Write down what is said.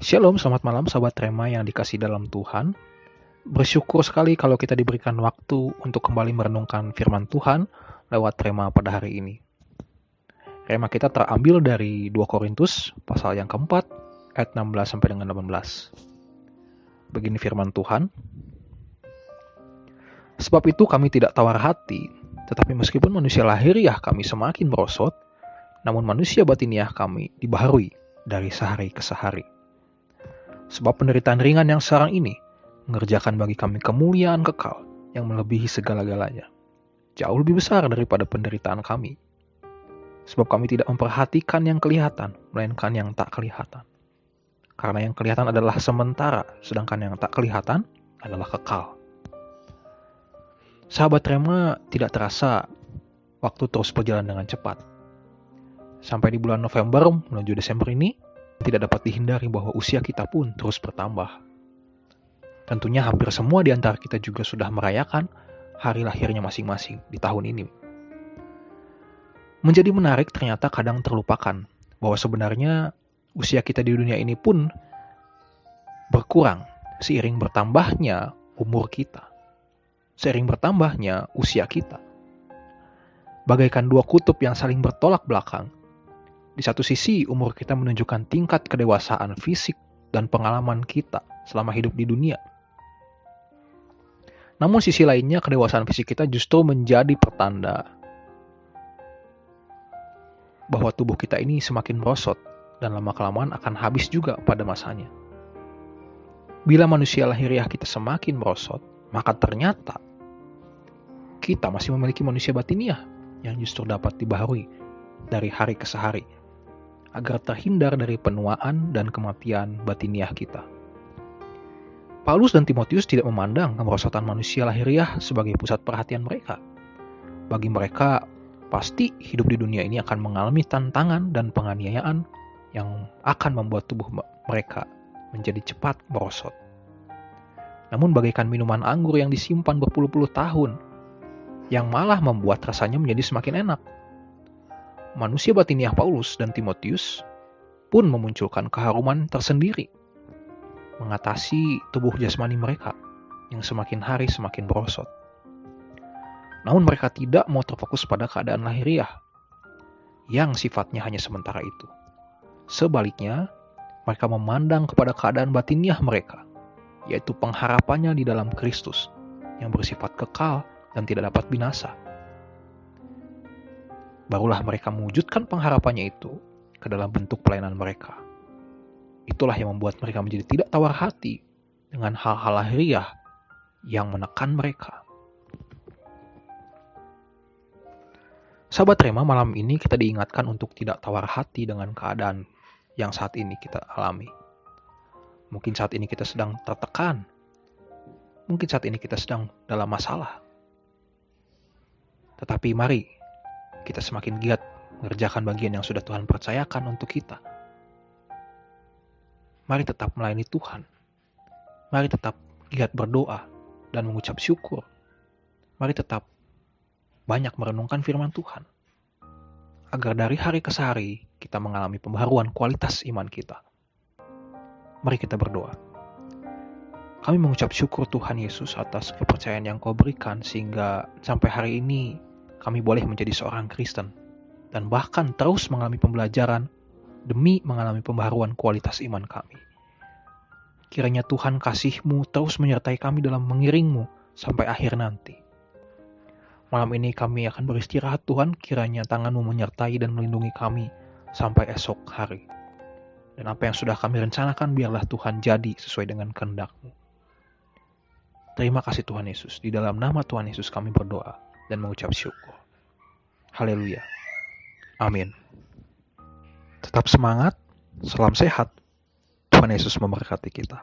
Shalom, selamat malam sahabat Rema yang dikasih dalam Tuhan. Bersyukur sekali kalau kita diberikan waktu untuk kembali merenungkan firman Tuhan lewat Rema pada hari ini. Rema kita terambil dari 2 Korintus pasal yang keempat ayat 16 sampai dengan 18. Begini firman Tuhan. Sebab itu kami tidak tawar hati, tetapi meskipun manusia lahiriah kami semakin merosot, namun manusia batiniah kami dibaharui dari sehari ke sehari. Sebab penderitaan ringan yang sekarang ini mengerjakan bagi kami kemuliaan kekal yang melebihi segala-galanya. Jauh lebih besar daripada penderitaan kami. Sebab kami tidak memperhatikan yang kelihatan, melainkan yang tak kelihatan. Karena yang kelihatan adalah sementara, sedangkan yang tak kelihatan adalah kekal. Sahabat Rema, tidak terasa waktu terus berjalan dengan cepat. Sampai di bulan November menuju Desember ini, tidak dapat dihindari bahwa usia kita pun terus bertambah. Tentunya hampir semua di antara kita juga sudah merayakan hari lahirnya masing-masing di tahun ini. Menjadi menarik ternyata kadang terlupakan bahwa sebenarnya usia kita di dunia ini pun berkurang seiring bertambahnya umur kita. Seiring bertambahnya usia kita. Bagaikan dua kutub yang saling bertolak belakang. Di satu sisi, umur kita menunjukkan tingkat kedewasaan fisik dan pengalaman kita selama hidup di dunia. Namun sisi lainnya, kedewasaan fisik kita justru menjadi pertanda bahwa tubuh kita ini semakin merosot dan lama-kelamaan akan habis juga pada masanya. Bila manusia lahiriah kita semakin merosot, maka ternyata kita masih memiliki manusia batiniah yang justru dapat dibaharui dari hari ke hari, agar terhindar dari penuaan dan kematian batiniah kita. Paulus dan Timotius tidak memandang kemerosotan manusia lahiriah sebagai pusat perhatian mereka. Bagi mereka, pasti hidup di dunia ini akan mengalami tantangan dan penganiayaan yang akan membuat tubuh mereka menjadi cepat merosot. Namun bagaikan minuman anggur yang disimpan berpuluh-puluh tahun, yang malah membuat rasanya menjadi semakin enak. Manusia batiniah Paulus dan Timotius pun memunculkan keharuman tersendiri, mengatasi tubuh jasmani mereka yang semakin hari semakin merosot. Namun mereka tidak mau terfokus pada keadaan lahiriah, yang sifatnya hanya sementara itu. Sebaliknya, mereka memandang kepada keadaan batiniah mereka, yaitu pengharapannya di dalam Kristus, yang bersifat kekal dan tidak dapat binasa. Barulah mereka mewujudkan pengharapannya itu ke dalam bentuk pelayanan mereka. Itulah yang membuat mereka menjadi tidak tawar hati dengan hal-hal lahiriah yang menekan mereka. Sahabat Rema, malam ini kita diingatkan untuk tidak tawar hati dengan keadaan yang saat ini kita alami. Mungkin saat ini kita sedang tertekan. Mungkin saat ini kita sedang dalam masalah. Tetapi mari kita semakin giat mengerjakan bagian yang sudah Tuhan percayakan untuk kita. Mari tetap melayani Tuhan. Mari tetap giat berdoa dan mengucap syukur. Mari tetap banyak merenungkan firman Tuhan. Agar dari hari ke hari kita mengalami pembaharuan kualitas iman kita. Mari kita berdoa. Kami mengucap syukur Tuhan Yesus atas kepercayaan yang Kau berikan sehingga sampai hari ini kami boleh menjadi seorang Kristen dan bahkan terus mengalami pembelajaran demi mengalami pembaharuan kualitas iman kami. Kiranya Tuhan kasih-Mu terus menyertai kami dalam mengiring-Mu sampai akhir nanti. Malam ini kami akan beristirahat Tuhan, kiranya tangan-Mu menyertai dan melindungi kami sampai esok hari. Dan apa yang sudah kami rencanakan biarlah Tuhan jadi sesuai dengan kehendak-Mu. Terima kasih Tuhan Yesus, di dalam nama Tuhan Yesus kami berdoa dan mengucap syukur. Haleluya. Amin. Tetap semangat, salam sehat. Tuhan Yesus memberkati kita.